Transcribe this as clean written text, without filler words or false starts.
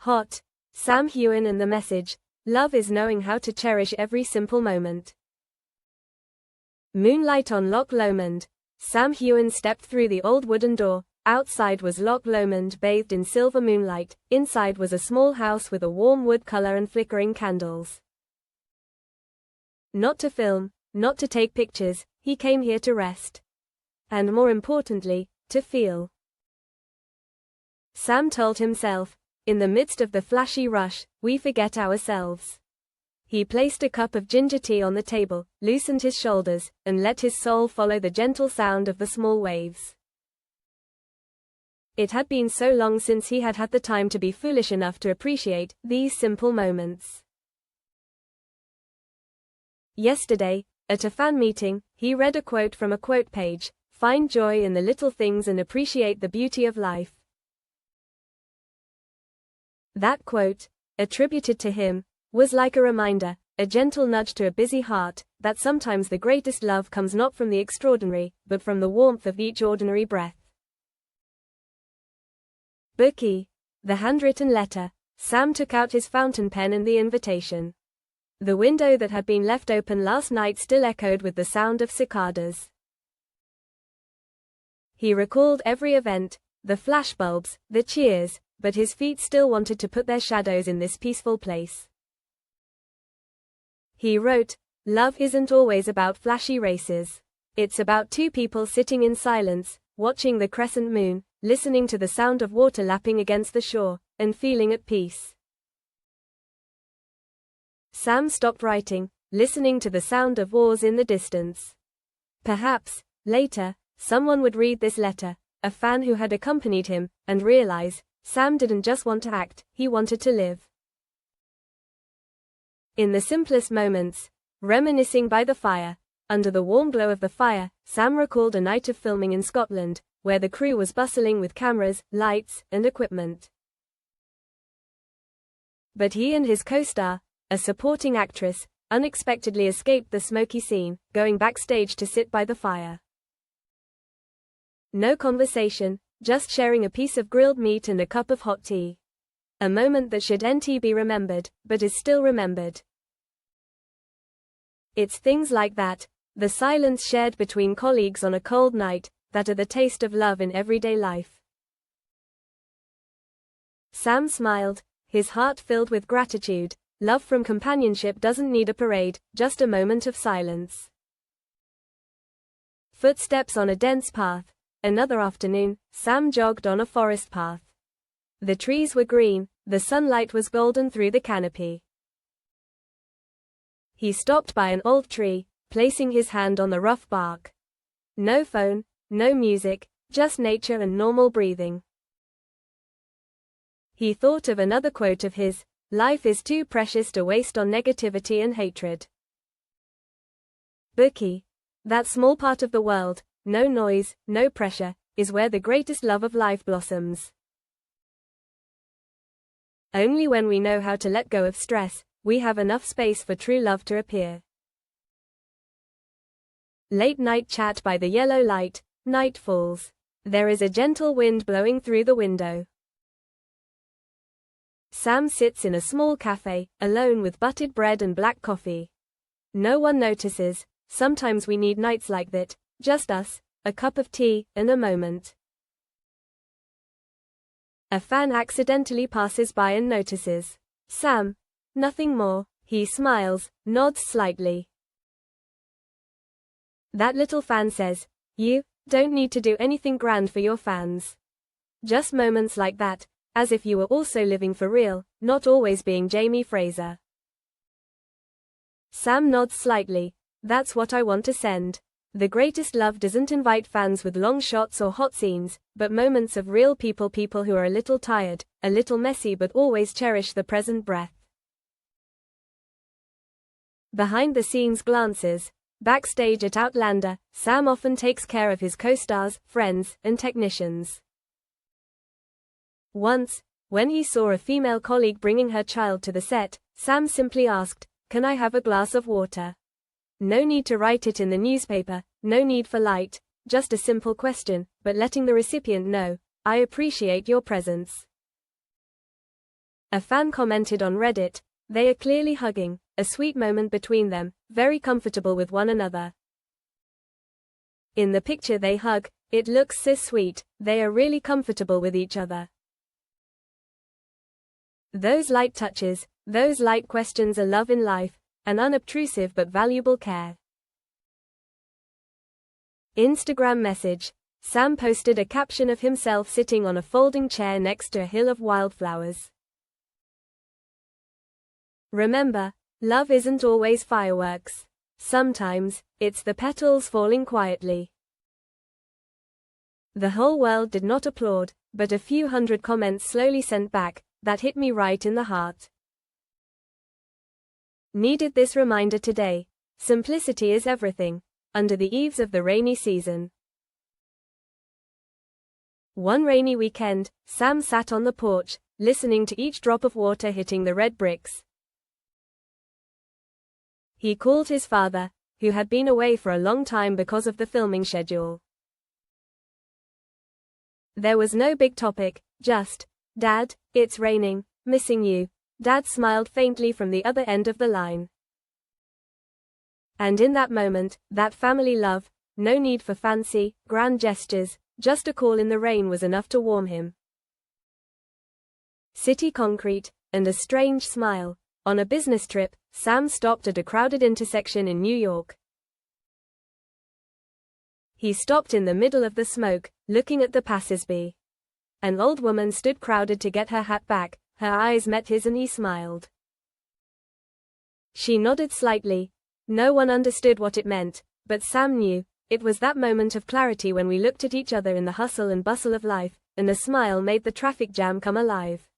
Hot. Sam Heughan and the message, love is knowing how to cherish every simple moment. Moonlight on Loch Lomond. Sam Heughan stepped through the old wooden door. Outside was Loch Lomond bathed in silver moonlight. Inside was a small house with a warm wood color and flickering candles. Not to film, not to take pictures, he came here to rest. And more importantly, to feel. Sam told himself, in the midst of the flashy rush, we forget ourselves. He placed a cup of ginger tea on the table, loosened his shoulders, and let his soul follow the gentle sound of the small waves. It had been so long since he had had the time to be foolish enough to appreciate these simple moments. Yesterday, at a fan meeting, he read a quote from a quote page, "Find joy in the little things and appreciate the beauty of life." That quote, attributed to him, was like a reminder, a gentle nudge to a busy heart, that sometimes the greatest love comes not from the extraordinary, but from the warmth of each ordinary breath. Bookie. The handwritten letter. Sam took out his fountain pen and the invitation. The window that had been left open last night still echoed with the sound of cicadas. He recalled every event, the flashbulbs, the cheers, but his feet still wanted to put their shadows in this peaceful place. He wrote, "Love isn't always about flashy races. It's about two people sitting in silence, watching the crescent moon, listening to the sound of water lapping against the shore, and feeling at peace." Sam stopped writing, listening to the sound of oars in the distance. Perhaps, later, someone would read this letter, a fan who had accompanied him, and realize, Sam didn't just want to act, he wanted to live. In the simplest moments, reminiscing by the fire, under the warm glow of the fire, Sam recalled a night of filming in Scotland, where the crew was bustling with cameras, lights, and equipment. But he and his co-star, a supporting actress, unexpectedly escaped the smoky scene, going backstage to sit by the fire. No conversation, just sharing a piece of grilled meat and a cup of hot tea. A moment that should not be remembered, but is still remembered. It's things like that, the silence shared between colleagues on a cold night, that are the taste of love in everyday life. Sam smiled, his heart filled with gratitude. Love from companionship doesn't need a parade, just a moment of silence. Footsteps on a dense path. Another afternoon, Sam jogged on a forest path. The trees were green, the sunlight was golden through the canopy. He stopped by an old tree, placing his hand on the rough bark. No phone, no music, just nature and normal breathing. He thought of another quote of his, "Life is too precious to waste on negativity and hatred." Bookie. That small part of the world, no noise, no pressure, is where the greatest love of life blossoms. Only when we know how to let go of stress, we have enough space for true love to appear. Late night chat by the yellow light. Night falls. There is a gentle wind blowing through the window. Sam sits in a small cafe, alone with buttered bread and black coffee. No one notices. Sometimes we need nights like that, just us, a cup of tea, and a moment. A fan accidentally passes by and notices. Sam. Nothing more. He smiles, nods slightly. That little fan says, "You don't need to do anything grand for your fans. Just moments like that, as if you were also living for real, not always being Jamie Fraser." Sam nods slightly. That's what I want to send. The greatest love doesn't invite fans with long shots or hot scenes, but moments of real people who are a little tired, a little messy but always cherish the present breath. Behind the scenes glances. Backstage at Outlander, Sam often takes care of his co-stars, friends, and technicians. Once, when he saw a female colleague bringing her child to the set, Sam simply asked, "Can I have a glass of water?" No need to write it in the newspaper, no need for light, just a simple question, but letting the recipient know, "I appreciate your presence." A fan commented on Reddit, "They are clearly hugging, a sweet moment between them, very comfortable with one another. In the picture they hug, it looks so sweet, they are really comfortable with each other." Those light touches, those light questions are love in life, an unobtrusive but valuable care. Instagram message. Sam posted a caption of himself sitting on a folding chair next to a hill of wildflowers. Remember, love isn't always fireworks. Sometimes, it's the petals falling quietly. The whole world did not applaud, but a few hundred comments slowly sent back, "That hit me right in the heart. Needed this reminder today. Simplicity is everything." Under the eaves of the rainy season. One rainy weekend, Sam sat on the porch, listening to each drop of water hitting the red bricks. He called his father, who had been away for a long time because of the filming schedule. There was no big topic, just, "Dad, it's raining, missing you." Dad smiled faintly from the other end of the line. And in that moment, that family love, no need for fancy, grand gestures, just a call in the rain was enough to warm him. City concrete, and a strange smile. On a business trip, Sam stopped at a crowded intersection in New York. He stopped in the middle of the smoke, looking at the passers-by. An old woman stood crowded to get her hat back, her eyes met his and he smiled. She nodded slightly. No one understood what it meant, but Sam knew. It was that moment of clarity when we looked at each other in the hustle and bustle of life, and a smile made the traffic jam come alive.